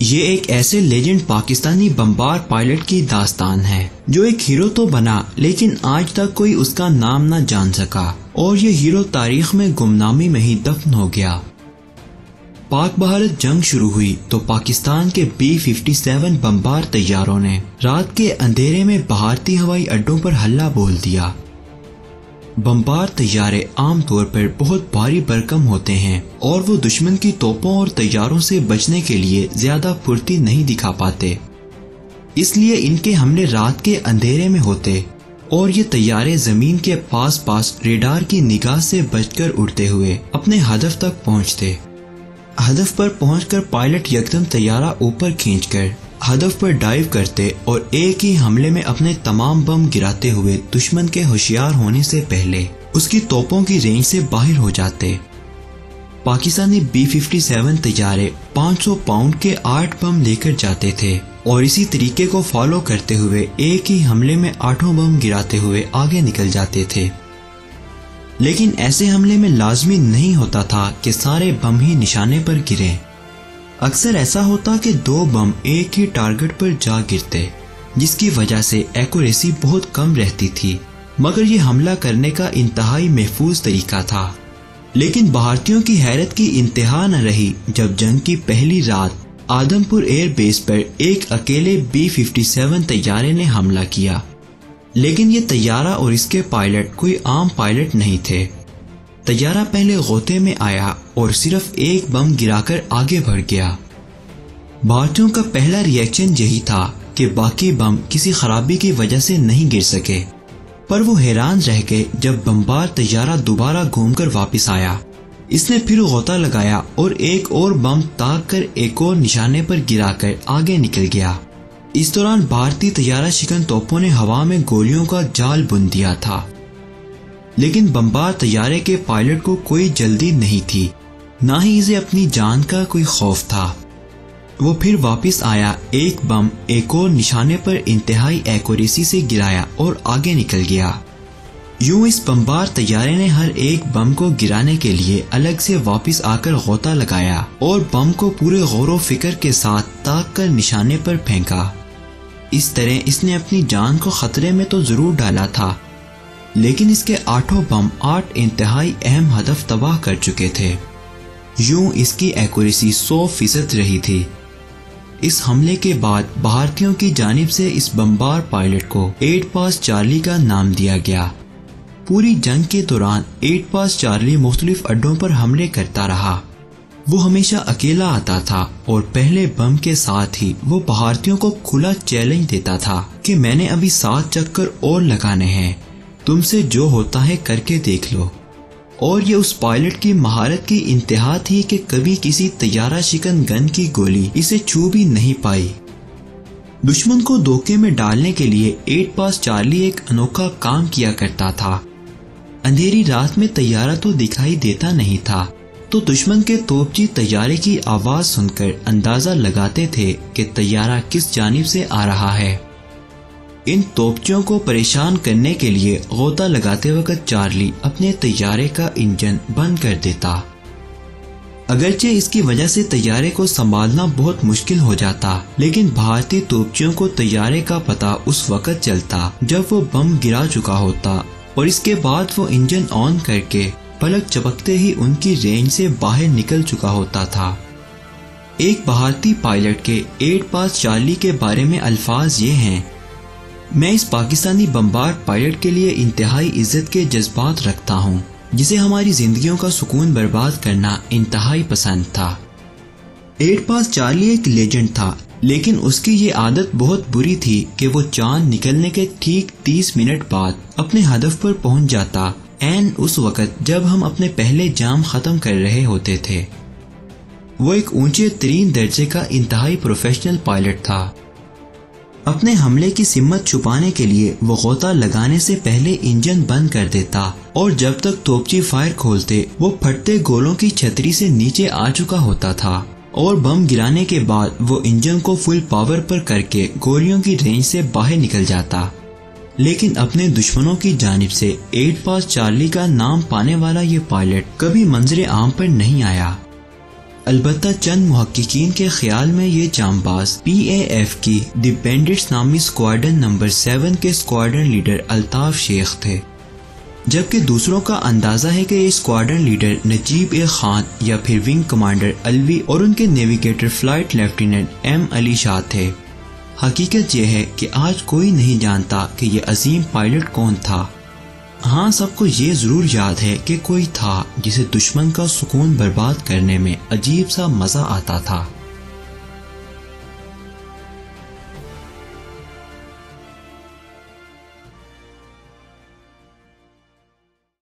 ये एक ऐसे लेजेंड पाकिस्तानी बमबार पायलट की दास्तान है जो एक हीरो तो बना लेकिन आज तक कोई उसका नाम न जान सका और ये हीरो तारीख में गुमनामी में ही दफन हो गया। पाक भारत जंग शुरू हुई तो पाकिस्तान के B-57 बमबार तैयारों ने रात के अंधेरे में भारतीय हवाई अड्डों पर हल्ला बोल दिया। बमबार तैयारे आमतौर पर बहुत भारी भरकम होते हैं और वो दुश्मन की तोपों और तैयारों से बचने के लिए ज्यादा फुर्ती नहीं दिखा पाते, इसलिए इनके हमले रात के अंधेरे में होते और ये तैयारे जमीन के पास पास रेडार की निगाह से बचकर उड़ते हुए अपने हदफ तक पहुंचते। हदफ पर पहुंचकर पायलट यकदम तैयारा ऊपर खींचकर हदफ पर डाइव करते और एक ही हमले में अपने तमाम बम गिराते हुए दुश्मन के होशियार होने से पहले उसकी तोपों की रेंज से बाहर हो जाते। पाकिस्तानी B-57 तैयारे 500 पाउंड के 8 बम लेकर जाते थे और इसी तरीके को फॉलो करते हुए एक ही हमले में 8 बम गिराते हुए आगे निकल जाते थे। लेकिन ऐसे हमले में लाजमी नहीं होता था कि सारे बम ही निशाने पर गिरें। अक्सर ऐसा होता कि 2 बम एक ही टारगेट पर जा गिरते, जिसकी वजह से एक्यूरेसी बहुत कम रहती थी, मगर ये हमला करने का इंतहाई महफूज तरीका था। लेकिन भारतीयों की हैरत की इंतहा न रही जब जंग की पहली रात आदमपुर एयर बेस पर एक अकेले B-57 तैयारे ने हमला किया। लेकिन ये तैयारा और इसके पायलट कोई आम पायलट नहीं थे। तैयारा पहले गोते में आया और सिर्फ एक बम गिराकर आगे बढ़ गया। भारतीयों का पहला रिएक्शन यही था कि बाकी बम किसी खराबी की वजह से नहीं गिर सके, पर वो हैरान रह गए जब बमबार तैयारा दोबारा घूमकर वापस आया। इसने फिर गोता लगाया और एक और बम ताक कर एक और निशाने पर गिराकर आगे निकल गया। इस दौरान भारतीय तैयारा शिकन तोपों ने हवा में गोलियों का जाल बुन दिया था, लेकिन बमबार तैयारे के पायलट को कोई जल्दी नहीं थी, ना ही इसे अपनी जान का कोई खौफ था। वो फिर वापस आया, एक बम एक और निशाने पर इंतहाई एक्यूरेसी से गिराया और आगे निकल गया। यूं इस बमबार तैयारे ने हर एक बम को गिराने के लिए अलग से वापस आकर गोता लगाया और बम को पूरे गौर फिक्र के साथ ताक कर निशाने पर फेंका। इस तरह इसने अपनी जान को खतरे में तो जरूर डाला था, लेकिन इसके 8 बम 8 इंतहाई अहम हदफ तबाह कर चुके थे। यूं इसकी एक्यूरेसी 100% रही थी। इस हमले के बाद भारतीयों की जानिब से इस बमबार पायलट को 8 पास चार्ली का नाम दिया गया। पूरी जंग के दौरान 8 पास चार्ली मुख्तलिफ अड्डों पर हमले करता रहा। वो हमेशा अकेला आता था और पहले बम के साथ ही वो भारतीयों को खुला चैलेंज देता था कि मैंने अभी 7 चक्कर और लगाने हैं, तुमसे जो होता है करके देख लो। और ये उस पायलट की महारत की इंतहा थी कि कभी किसी तैयारा शिकन गन की गोली इसे छू भी नहीं पाई। दुश्मन को धोखे में डालने के लिए 8 पास चार्ली एक अनोखा काम किया करता था। अंधेरी रात में तैयारा तो दिखाई देता नहीं था, तो दुश्मन के तोपची तैयारे की आवाज सुनकर अंदाजा लगाते थे कि तैयारा किस जानिब से आ रहा है। इन तोपचियों को परेशान करने के लिए गोता लगाते वक्त चार्ली अपने तैयारे का इंजन बंद कर देता। अगरचे इसकी वजह से तैयारे को संभालना बहुत मुश्किल हो जाता, लेकिन भारतीय तोपचियों को तैयारे का पता उस वक्त चलता जब वो बम गिरा चुका होता और इसके बाद वो इंजन ऑन करके पलक झपकते ही उनकी रेंज से बाहर निकल चुका होता था। एक भारतीय पायलट के 8 पास चार्ली के बारे में अल्फाज ये हैं, मैं इस पाकिस्तानी बमबार पायलट के लिए इंतहाई इज्जत के जज्बात रखता हूँ, जिसे हमारी जिंदगियों का सुकून बर्बाद करना इंतहाई पसंद था। 8 पास चार्ली एक लेजेंड था, लेकिन उसकी ये आदत बहुत बुरी थी कि वो चांद निकलने के ठीक 30 मिनट बाद अपने हदफ पर पहुंच जाता, ऐन उस वक्त जब हम अपने पहले जाम खत्म कर रहे होते थे। वो एक ऊंचे तरीन दर्जे का इंतहाई प्रोफेशनल पायलट था। अपने हमले की सिम्मत छुपाने के लिए वो गोता लगाने से पहले इंजन बंद कर देता और जब तक तोपची फायर खोलते वो फटते गोलों की छतरी से नीचे आ चुका होता था और बम गिराने के बाद वो इंजन को फुल पावर पर करके गोलियों की रेंज से बाहर निकल जाता। लेकिन अपने दुश्मनों की जानिब से 8 पास चार्ली का नाम पाने वाला ये पायलट कभी मंजरे आम पर नहीं आया। अलबत्ता चंद मुहक्किकीन के ख्याल में ये जांबाज PAF की द बैंडिट्स नामी स्क्वाड्रन नंबर 7 के स्क्वाड्रन लीडर अल्ताफ शेख थे, जबकि दूसरों का अंदाजा है कि ये स्क्वाड्रन लीडर नजीब-ए-खान या फिर विंग कमांडर अलवी और उनके navigator flight lieutenant M Ali Shah थे। हकीकत यह है कि आज कोई नहीं जानता कि ये अजीम पायलट कौन था। हाँ, सबको ये जरूर याद है कि कोई था जिसे दुश्मन का सुकून बर्बाद करने में अजीब सा मजा आता था।